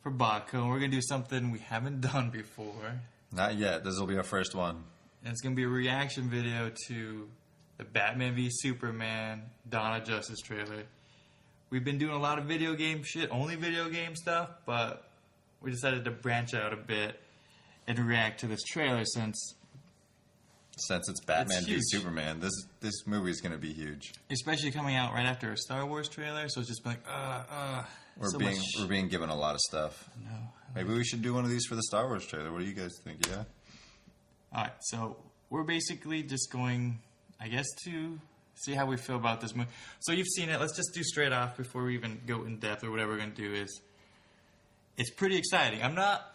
for Baco. We're going to do something we haven't done before. Not yet. This will be our first one. And it's going to be a reaction video to the Batman v Superman Dawn of Justice trailer. We've been doing a lot of video game shit, only video game stuff, but we decided to branch out a bit and react to this trailer since it's Batman v Superman. This movie is going to be huge. Especially coming out right after a Star Wars trailer, so it's just like, We're being given a lot of stuff. No. Maybe we should do one of these for the Star Wars trailer. What do you guys think? Yeah? Alright, so we're basically just going, I guess, to see how we feel about this movie. So you've seen it. Let's just do straight off before we even go in depth or whatever we're going to do is, it's pretty exciting. I'm not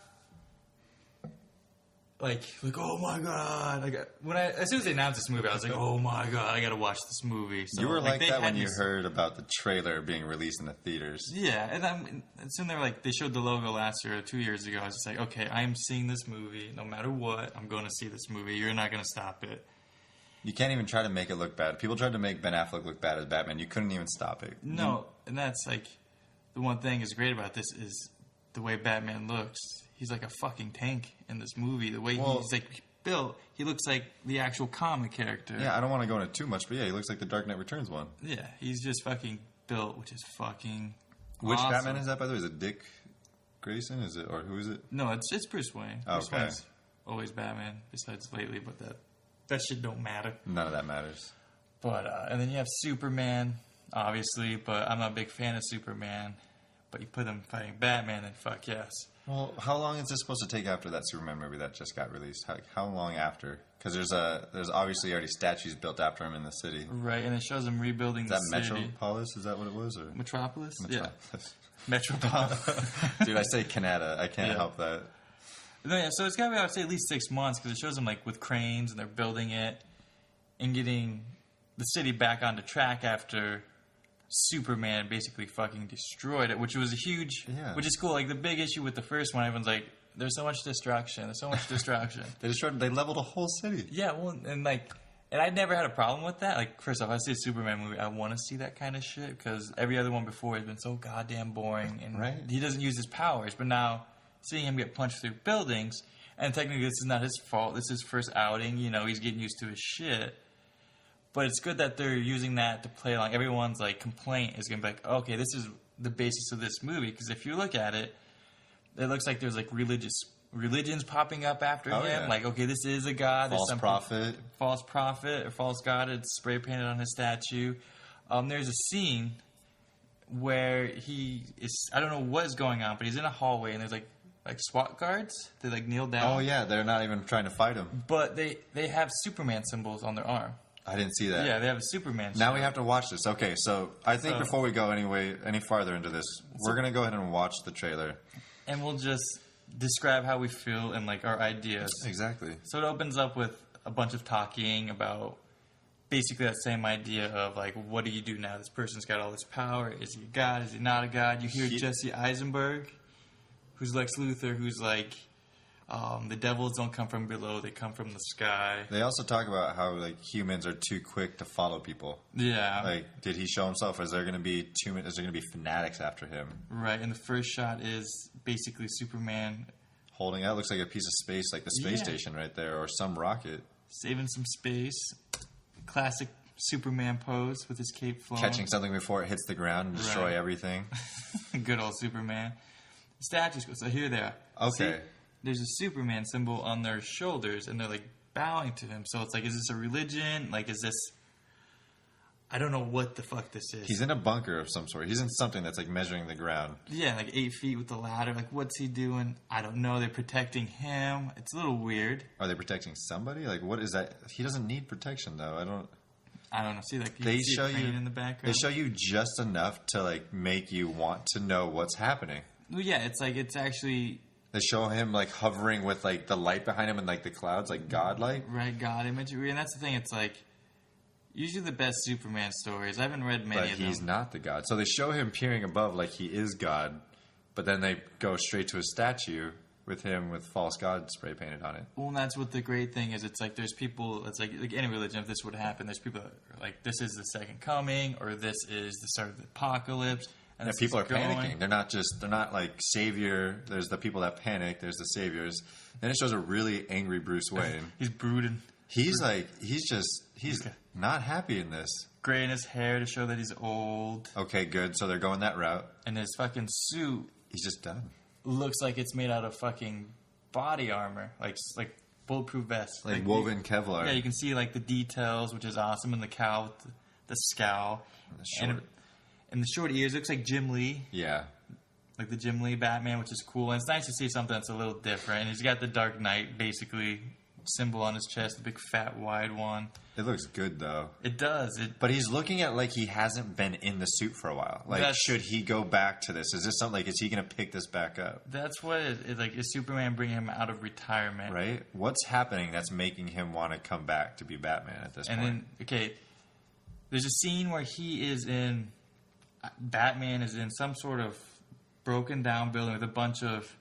like oh my god! As soon as they announced this movie, I was like, oh my god, I gotta watch this movie. So, you were like that when you heard about the trailer being released in the theaters. Yeah, and as soon as they showed the logo last year or 2 years ago, I was just like, okay, I'm seeing this movie no matter what. I'm going to see this movie. You're not going to stop it. You can't even try to make it look bad. People tried to make Ben Affleck look bad as Batman. You couldn't even stop it. No, and that's like the one thing is great about this is the way Batman looks. He's like a fucking tank in this movie. The way he's like built, he looks like the actual comic character. Yeah, I don't want to go into too much, but yeah, he looks like the Dark Knight Returns one. Yeah, he's just fucking built, which is fucking Which awesome. Batman is that, by the way? Is it Dick Grayson? Is it, or who is it? No, it's Bruce Wayne. Oh, Bruce Wayne's always Batman, besides lately, but that shit don't matter. None of that matters. But and then you have Superman, obviously, but I'm not a big fan of Superman. But you put him fighting Batman, and fuck yes. Well, how long is this supposed to take after that Superman movie that just got released? How long after? Because there's obviously already statues built after him in the city. Right, and it shows him rebuilding the city. Is that Metropolis? Is that what it was? Or? Metropolis? Yeah. Metropolis. Dude, I say Canada. I can't help that. No, yeah, so it's got to be, I would say, at least 6 months, because it shows them, like, with cranes, and they're building it, and getting the city back onto track after Superman basically fucking destroyed it, which was a huge, which is cool. Like the big issue with the first one, everyone's like, "There's so much destruction. There's so much destruction." They leveled a whole city. Yeah, well, and I never had a problem with that. Like, first off, I see a Superman movie, I want to see that kind of shit because every other one before has been so goddamn boring, and he doesn't use his powers. But now seeing him get punched through buildings, and technically this is not his fault. This is his first outing. You know, he's getting used to his shit. But it's good that they're using that to play along. Everyone's like complaint is going to be like, okay, this is the basis of this movie. Because if you look at it, it looks like there's like religions popping up after him. Yeah. Like, okay, this is a god. False prophet or false god. It's spray painted on his statue. There's a scene where he is, I don't know what is going on, but he's in a hallway and there's like SWAT guards. They like kneel down. Oh yeah, they're not even trying to fight him. But they have Superman symbols on their arm. I didn't see that. Yeah, they have a Superman show. Now we have to watch this. Okay, so I think before we go any farther into this, we're going to go ahead and watch the trailer. And we'll just describe how we feel and, like, our ideas. Exactly. So it opens up with a bunch of talking about basically that same idea of, like, what do you do now? This person's got all this power. Is he a god? Is he not a god? You hear Jesse Eisenberg, who's Lex Luthor, who's like, the devils don't come from below; they come from the sky. They also talk about how like humans are too quick to follow people. Yeah. Like, did he show himself? Is there going to be fanatics after him? Right. And the first shot is basically Superman holding out. Looks like a piece of space, like the space station right there, or some rocket. Saving some space. Classic Superman pose with his cape flowing. Catching something before it hits the ground and destroy everything. Good old Superman. The statues go. So here they are. Okay. See, there's a Superman symbol on their shoulders, and they're, like, bowing to him. So it's like, is this a religion? Like, is this... I don't know what the fuck this is. He's in a bunker of some sort. He's in something that's, like, measuring the ground. Yeah, like 8 feet with the ladder. Like, what's he doing? I don't know. They're protecting him. It's a little weird. Are they protecting somebody? Like, what is that? He doesn't need protection, though. I don't know. See, like, you see a crane in the background. They show you just enough to, like, make you want to know what's happening. Well, yeah, it's like, it's actually... They show him, like, hovering with, like, the light behind him and, like, the clouds, like, God-like. Right, God imagery. And that's the thing, it's like, usually the best Superman stories, I haven't read many of them. But he's not the God. So they show him peering above like he is God, but then they go straight to a statue with him with false God spray painted on it. Well, and that's what the great thing is. It's like there's people, it's like any religion, if this would happen, there's people that are like, this is the second coming, or this is the start of the apocalypse. And yeah, people are panicking. They're not like savior. There's the people that panic. There's the saviors. Then it shows a really angry Bruce Wayne. He's brooding. He's not happy in this. Gray in his hair to show that he's old. Okay, good. So they're going that route. And his fucking suit. He's just done. Looks like it's made out of fucking body armor. Like bulletproof vest. Like woven Kevlar. Yeah, you can see like the details, which is awesome. And the cowl, the scowl. And the short ears. Looks like Jim Lee. Yeah. Like the Jim Lee Batman, which is cool. And it's nice to see something that's a little different. And he's got the Dark Knight, basically, symbol on his chest. The big, fat, wide one. It looks good, though. It does. But he's looking at like he hasn't been in the suit for a while. Like, should he go back to this? Is this something like, is he going to pick this back up? That's what it like, is Superman bringing him out of retirement? Right? What's happening that's making him want to come back to be Batman at this point? And then, okay, there's a scene where Batman is in some sort of broken down building with a bunch of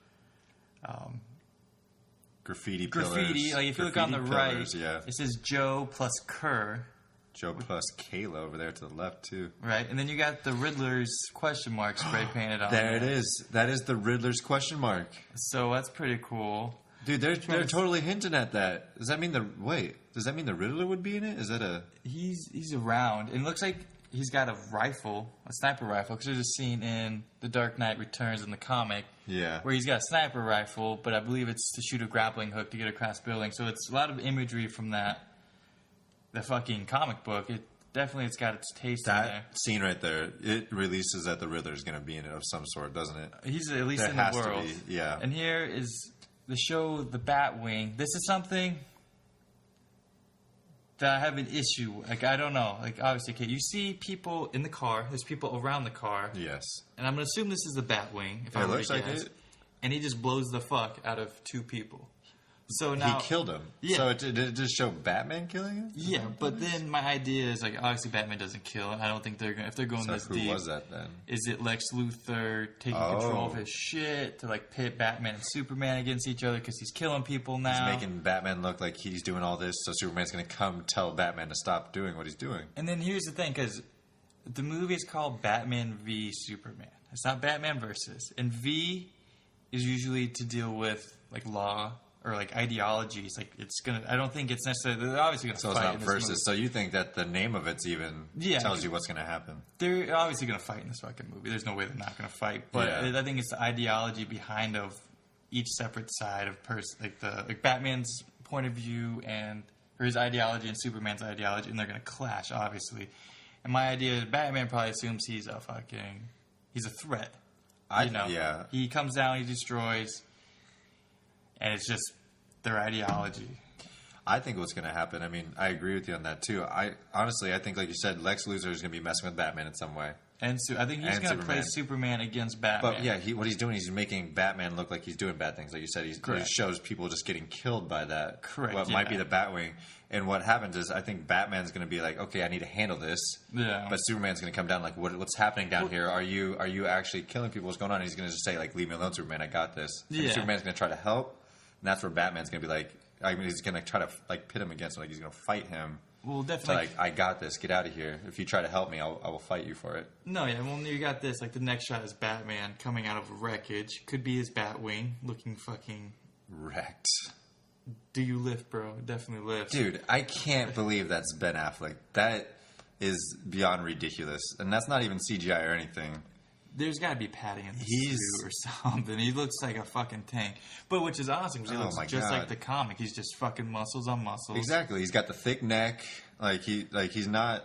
graffiti pillars. Like if you look on the right, yeah. It says Joe plus Kerr. Joe plus Kayla over there to the left too. Right, and then you got the Riddler's question mark spray painted on. There it is. That is the Riddler's question mark. So that's pretty cool. Dude, they're totally hinting at that. Does that mean the Riddler would be in it? Is that a... He's around. And it looks like he's got a rifle, a sniper rifle, because there's a scene in The Dark Knight Returns in the comic where he's got a sniper rifle, but I believe it's to shoot a grappling hook to get across building. So it's a lot of imagery from the fucking comic book. It's got its taste in there. That scene right there, it releases that the Riddler's going to be in it of some sort, doesn't it? He's at least in the world. To be, yeah. And here is the show, The Batwing. This is something that I have an issue. Like, I don't know. Like, obviously, okay, you see people in the car. There's people around the car. Yes. And I'm going to assume this is the Batwing. It looks like it. And he just blows the fuck out of two people. So now... He killed him. Yeah. So did it just show Batman killing him? Yeah, but then my idea is, like, obviously Batman doesn't kill him. I don't think they're going to... If they're going this deep... who was that then? Is it Lex Luthor taking control of his shit to, like, pit Batman and Superman against each other because he's killing people now? He's making Batman look like he's doing all this, so Superman's going to come tell Batman to stop doing what he's doing. And then here's the thing, because the movie is called Batman v Superman. It's not Batman versus. And V is usually to deal with, like, law... or like ideologies, like it's gonna. I don't think it's necessarily. They're obviously gonna fight. So it's not versus. So you think that the name of it's even tells you what's gonna happen? They're obviously gonna fight in this fucking movie. There's no way they're not gonna fight. But I think it's the ideology behind of each separate side of like Batman's point of view or his ideology and Superman's ideology, and they're gonna clash obviously. And my idea is Batman probably assumes he's a threat. He comes down, he destroys. And it's just their ideology. I think what's going to happen, I mean, I agree with you on that too. I think, like you said, Lex Luthor is going to be messing with Batman in some way. And I think he's going to play Superman against Batman. But yeah, what he's doing, he's making Batman look like he's doing bad things. Like you said, he shows people just getting killed by that. Correct. What might be the Batwing. And what happens is, I think Batman's going to be like, okay, I need to handle this. Yeah. But Superman's going to come down like, what's happening down here? Are you actually killing people? What's going on? And he's going to just say, like, leave me alone, Superman. I got this. And Superman's going to try to help. And that's where Batman's going to be like, he's going to try to like pit him against him. Like he's going to fight him. Well, definitely. Like, I got this. Get out of here. If you try to help me, I will fight you for it. No, yeah. Well, you got this. Like the next shot is Batman coming out of wreckage. Could be his Batwing looking fucking wrecked. Do you lift, bro? Definitely lift. Dude, I can't believe that's Ben Affleck. That is beyond ridiculous. And that's not even CGI or anything. There's got to be padding in the suit or something. He looks like a fucking tank. But which is awesome because he looks just like the comic. He's just fucking muscles on muscles. Exactly. He's got the thick neck. He's not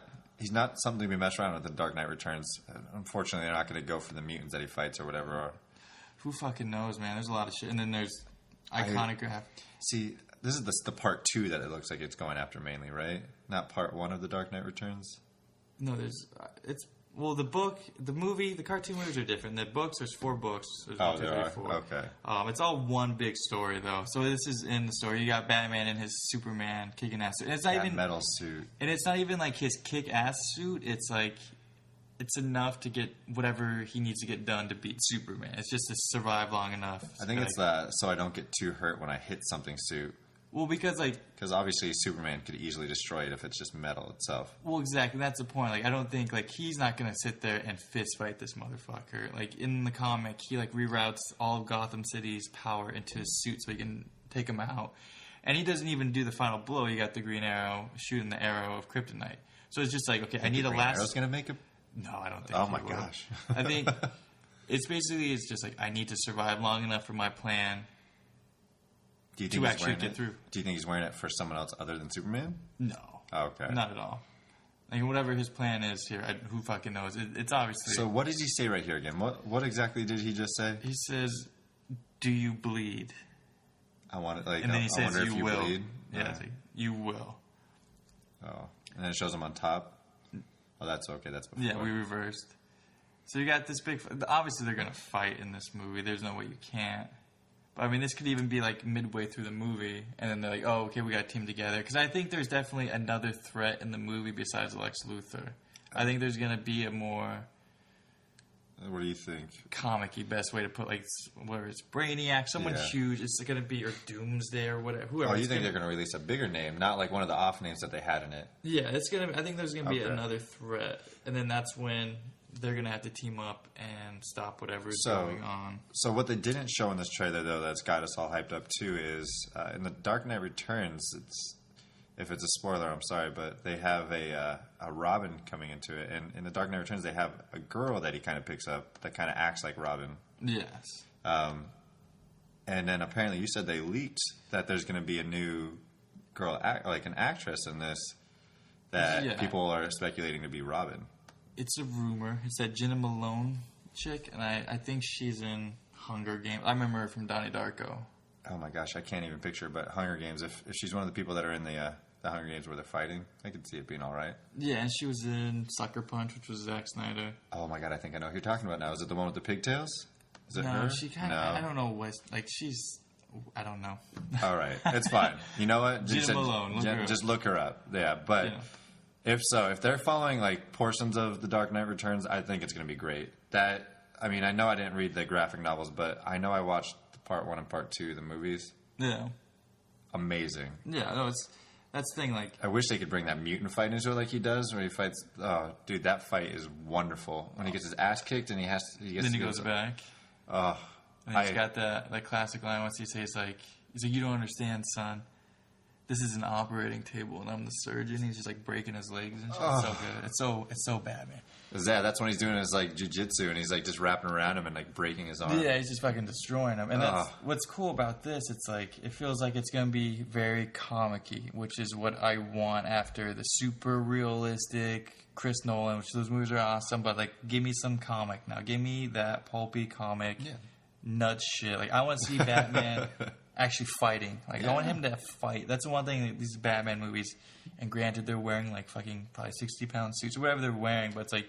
something to be messed around with in Dark Knight Returns. Unfortunately, they're not going to go for the mutants that he fights or whatever. Who fucking knows, man? There's a lot of shit. And then there's iconic... See, this is the part 2 that it looks like it's going after mainly, right? Not part 1 of the Dark Knight Returns? No, there's... Well, the book, the movie, the cartoon movies are different. The books, there's 4 books. There's 1, 2, 3, 4. Okay. It's all one big story, though. So this is in the story. You got Batman in his Superman kicking ass suit. And it's not even metal suit. And it's not even like his kick-ass suit. It's like, it's enough to get whatever he needs to get done to beat Superman. It's just to survive long enough. I think it's so I don't get too hurt when I hit something suit. Well, because obviously Superman could easily destroy it if it's just metal itself. Well, exactly. That's the point. Like, I don't think he's not gonna sit there and fist fight this motherfucker. Like in the comic, he reroutes all of Gotham City's power into his suit so he can take him out. And he doesn't even do the final blow. You got the Green Arrow shooting the arrow of kryptonite. So it's just okay, I need a last. Arrow's gonna make him. No, I don't think. Oh my gosh! I think it's just I need to survive long enough for my plan. Do you think to actually get through. Do you think he's wearing it for someone else other than Superman? No. Oh, okay. Not at all. Whatever his plan is here, who fucking knows? It's obviously. So what does he say right here again? What exactly did he just say? He says, "Do you bleed?" I want it and then he says, wonder if you will. bleed. Yeah, you will. Oh, and then it shows him on top. Oh, that's okay. That's before. Yeah, we reversed. So you got this big. Obviously, they're gonna fight in this movie. There's no way you can't. But this could even be midway through the movie, and then they're oh, okay, we got to team together. Because I think there's definitely another threat in the movie besides Lex Luthor. I think there's gonna be a more. What do you think? Comic-y best way to put where it's Brainiac, someone huge. It's gonna be or Doomsday or whatever. Whoever. Oh, you think they're gonna release a bigger name, not one of the off names that they had in it? Yeah, it's gonna. I think there's gonna be another threat, and then that's when they're gonna have to team up and stop whatever's going on. So what they didn't show in this trailer, though, that's got us all hyped up too, is in the Dark Knight Returns. If it's a spoiler, I'm sorry, but they have a Robin coming into it, and in the Dark Knight Returns, they have a girl that he kind of picks up that kind of acts like Robin. Yes. And then apparently, you said they leaked that there's going to be a new girl, an actress in this, that people are speculating to be Robin. It's a rumor. It's that Jenna Malone chick, and I think she's in Hunger Games. I remember her from Donnie Darko. Oh my gosh, I can't even picture. But Hunger Games, if she's one of the people that are in the Hunger Games where they're fighting, I could see it being all right. Yeah, and she was in Sucker Punch, which was Zack Snyder. Oh my god, I think I know who you're talking about now. Is it the one with the pigtails? Is it no, her? She kind of. I don't know what. She's. I don't know. All right, it's fine. You know what? Jenna Malone. Just look her up. Yeah, but if they're following portions of the Dark Knight Returns, I think it's going to be great. I know I didn't read the graphic novels, but I know I watched Part 1 and Part 2, the movies. Yeah. Amazing. Yeah, no, that's the thing, I wish they could bring that mutant fight into it like he does, where he fights... Oh, dude, that fight is wonderful. When he gets his ass kicked and he goes back. Oh. And he's got that classic line once he says, you don't understand, son. This is an operating table, and I'm the surgeon. He's just breaking his legs and shit. It's so good. It's so bad, man. That's when he's doing his jiu-jitsu, and he's just wrapping around him and breaking his arm. Yeah, he's just fucking destroying him. And that's what's cool about this. It's it feels like it's gonna be very comic-y, which is what I want after the super realistic Chris Nolan, which those movies are awesome. But give me some comic now. Give me that pulpy comic, nuts shit. I want to see Batman actually fighting. I want him to fight. That's the one thing that these Batman movies. And granted, they're wearing fucking probably 60-pound suits or whatever they're wearing, but it's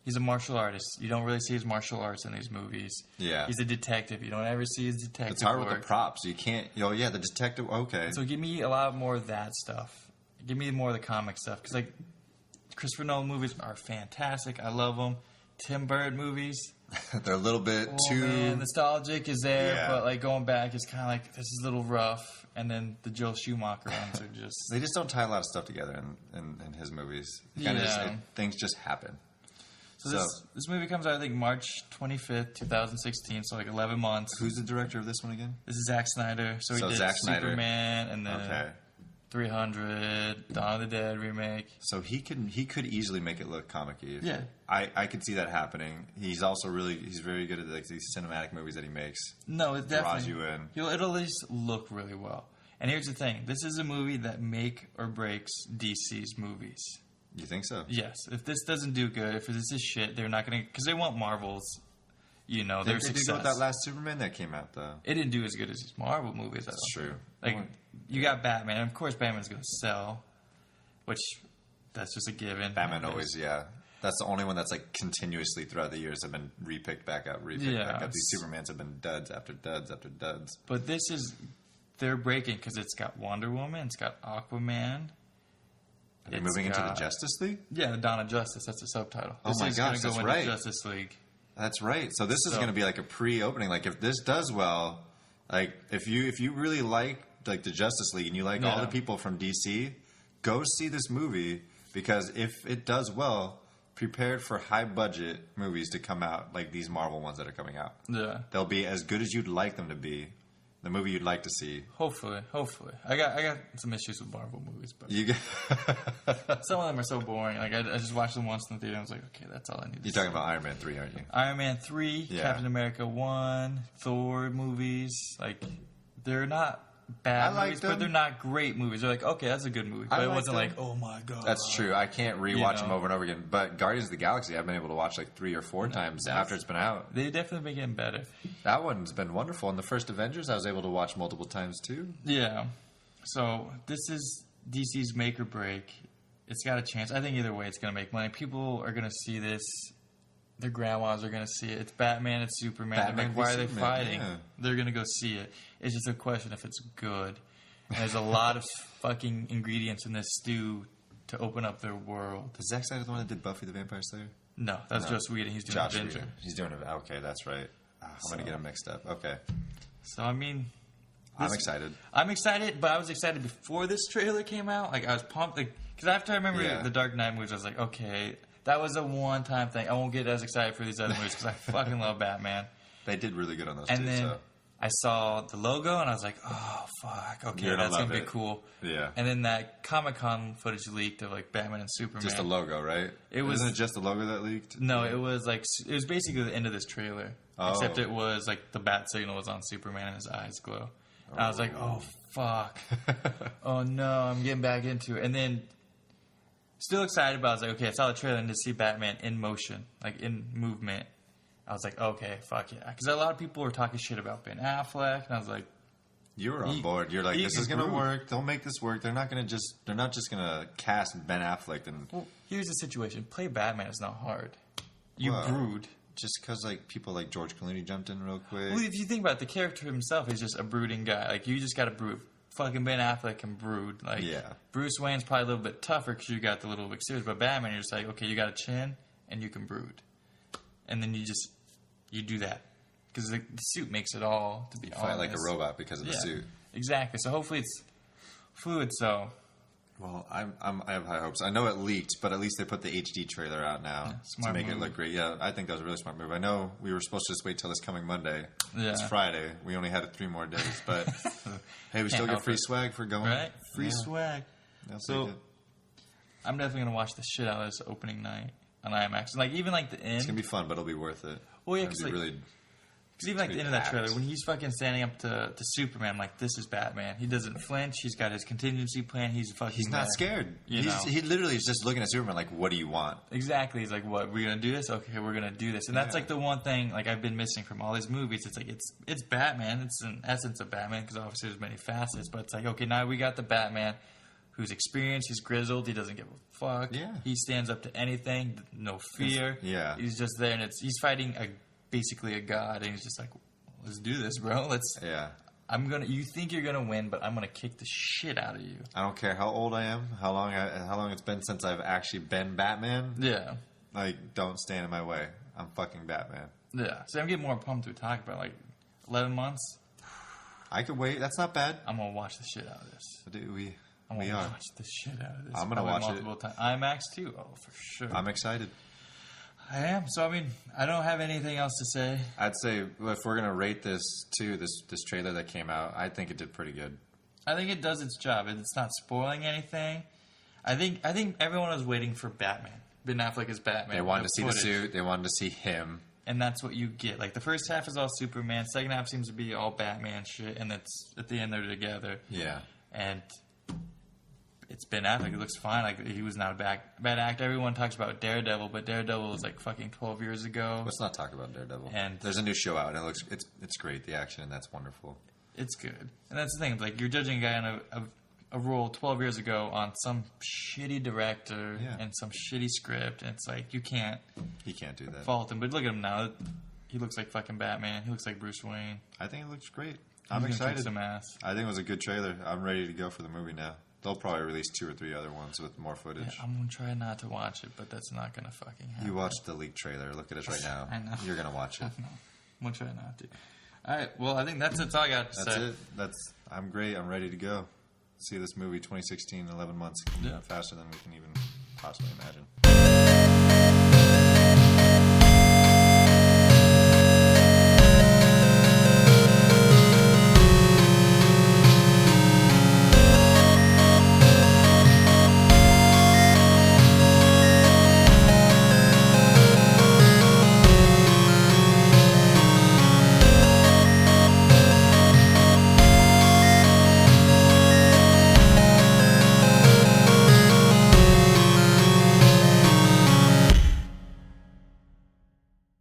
he's a martial artist. You don't really see his martial arts in these movies. Yeah. He's a detective. You don't ever see his detective It's hard work. with the props. You can't... Oh, yeah, the detective... Okay. So give me a lot more of that stuff. Give me more of the comic stuff. Because, Christopher Nolan movies are fantastic. I love them. Tim Burton movies... They're a little bit too... Man, nostalgic is there, but, going back, it's kind of this is a little rough. And then the Joel Schumacher ones are just... They just don't tie a lot of stuff together in his movies. Things just happen. So this movie comes out, I think, March 25th, 2016, so 11 months. Who's the director of this one again? This is Zack Snyder. So he did Zack Snyder. Superman and then 300, Dawn of the Dead remake. So he could easily make it look comic-y. Yeah. I could see that happening. He's also he's very good at these cinematic movies that he makes. No, it definitely... Draws you in. It'll at least look really well. And here's the thing. This is a movie that make or breaks DC's movies. You think so? Yes. If this doesn't do good, if this is shit, they're not going to... Because they want Marvel's, their success. They did go with that last Superman that came out, though. It didn't do as good as these Marvel movies. That's true. You got Batman. And of course, Batman's going to sell, which that's just a given. Batman always, That's the only one that's continuously throughout the years have been repicked back up, back up. These Supermans have been duds after duds after duds. But this is... They're breaking because it's got Wonder Woman, it's got Aquaman... Are they moving into the Justice League? Yeah, the Dawn of Justice. That's the subtitle. Oh my gosh, that's right. Justice League. That's right. So this is going to be a pre-opening. If this does well, if you really like the Justice League and you like all the people from DC, go see this movie, because if it does well, prepared for high budget movies to come out, like these Marvel ones that are coming out. Yeah. They'll be as good as you'd like them to be. The movie you'd like to see. Hopefully. I got some issues with Marvel movies, but some of them are so boring. Like I just watched them once in the theater and I was like, okay, that's all I need to see. You're talking about Iron Man 3, aren't you? Iron Man 3, Captain America 1, Thor movies. Like, they're not bad movies, but they're not great movies. They're like, okay, that's a good movie. But it wasn't like, oh my God. That's true. I can't rewatch them over and over again. But Guardians of the Galaxy, I've been able to watch like 3 or 4 times after it's been out. They've definitely been getting better. That one's been wonderful. And the first Avengers, I was able to watch multiple times too. Yeah. So this is DC's make or break. It's got a chance. I think either way it's going to make money. People are going to see this. Their grandmas are going to see it. It's Batman, it's Superman. Like, why are they fighting? Yeah. They're going to go see it. It's just a question if it's good. And there's a lot of fucking ingredients in this stew to open up their world. Is Zack Snyder the one that did Buffy the Vampire Slayer? No, that's Joss Whedon. He's doing Avenger. He's doing it. Okay, that's right. I'm going to get them mixed up. Okay. So, I mean... I'm excited. I'm excited, but I was excited before this trailer came out. Like, I was pumped. Because after I remember the Dark Knight movies, I was like, okay... That was a one-time thing. I won't get as excited for these other movies because I fucking love Batman. They did really good on those and then I saw the logo and I was like, oh, fuck. Okay, that's going to be cool. Yeah. And then that Comic-Con footage leaked of, like, Batman and Superman. Just the logo, right? Wasn't it just the logo that leaked? No, it was, like, it was basically the end of this trailer. Oh. Except it was, like, the bat signal was on Superman and his eyes glow. And I was like, oh, fuck. Oh, no, I'm getting back into it. And then... Still excited, but I was like, okay, I saw the trailer and to see Batman in motion, like in movement. I was like, okay, fuck yeah. Because a lot of people were talking shit about Ben Affleck, and I was like... You were on board. You're like, this is going to work. They'll make this work. They're not just going to cast Ben Affleck. Well, here's the situation. Play Batman is not hard. You brood. Just because like people like George Clooney jumped in real quick. Well, if you think about it, the character himself is just a brooding guy. Like, you just got to brood. Fucking Ben Affleck can brood. Like, Bruce Wayne's probably a little bit tougher because you got the little exteriors, but Batman, you're just like, okay, you got a chin and you can brood, and then you do that because the suit makes it all. To be honest, fight like a robot because of the suit. Exactly. So hopefully it's fluid. So, well, I have high hopes. I know it leaked, but at least they put the HD trailer out now to make it look great. Yeah, I think that was a really smart move. I know we were supposed to just wait till this coming Monday. Yeah. It's Friday. We only had 3 more days, but hey, we still get free swag for going. Right? Free swag. So I'm definitely gonna watch the shit out of this opening night on IMAX. Like even like the end. It's gonna be fun, but it'll be worth it. Well, yeah, because even like the end of that trailer, when he's fucking standing up to Superman, I'm like, this is Batman. He doesn't flinch. He's got his contingency plan. He's not scared. He literally is just looking at Superman like, what do you want? Exactly. He's like, what? We're going to do this? Okay, we're going to do this. And that's like the one thing like I've been missing from all these movies. It's like, it's Batman. It's an essence of Batman because obviously there's many facets. But it's like, okay, now we got the Batman who's experienced. He's grizzled. He doesn't give a fuck. Yeah. He stands up to anything. No fear. Yeah. He's just there and he's fighting basically a god. And he's just like, let's do this, bro. You think you're gonna win, but I'm gonna kick the shit out of you. I don't care how old I am, how long it's been since I've actually been Batman. Yeah. Like, don't stand in my way. I'm fucking Batman. Yeah. So I'm getting more pumped to talk about 11 months. I could wait. That's not bad. I'm gonna watch the shit out of this. I'm gonna watch the shit out of this. I'm gonna watch it multiple times. IMAX too. Oh, for sure. I'm excited. I am. So, I mean, I don't have anything else to say. I'd say if we're going to rate this trailer that came out, I think it did pretty good. I think it does its job. It's not spoiling anything. I think everyone was waiting for Batman. Ben Affleck is Batman. They wanted to see the suit. They wanted to see him. And that's what you get. Like, the first half is all Superman. Second half seems to be all Batman shit. And that's at the end they're together. Yeah. And... it's Ben Affleck. It looks fine. Like, he was not a bad actor. Everyone talks about Daredevil, but Daredevil was like fucking 12 years ago. Let's not talk about Daredevil. And there's a new show out, and it's great. The action, and that's wonderful. It's good, and that's the thing. Like, you're judging a guy on a role 12 years ago on some shitty director and some shitty script, and it's like you can't. He can't do that. Fault him, but look at him now. He looks like fucking Batman. He looks like Bruce Wayne. I think it looks great. I'm excited. Kick some ass. I think it was a good trailer. I'm ready to go for the movie now. They'll probably release 2 or 3 other ones with more footage. Yeah, I'm going to try not to watch it, but that's not going to fucking happen. You watched the leaked trailer. Look at us right now. I know. You're going to watch it. I know. I'm going to try not to. All right. Well, I think that's all I got to say. That's it. I'm great. I'm ready to go. See this movie 2016 in 11 months. Faster than we can even possibly imagine.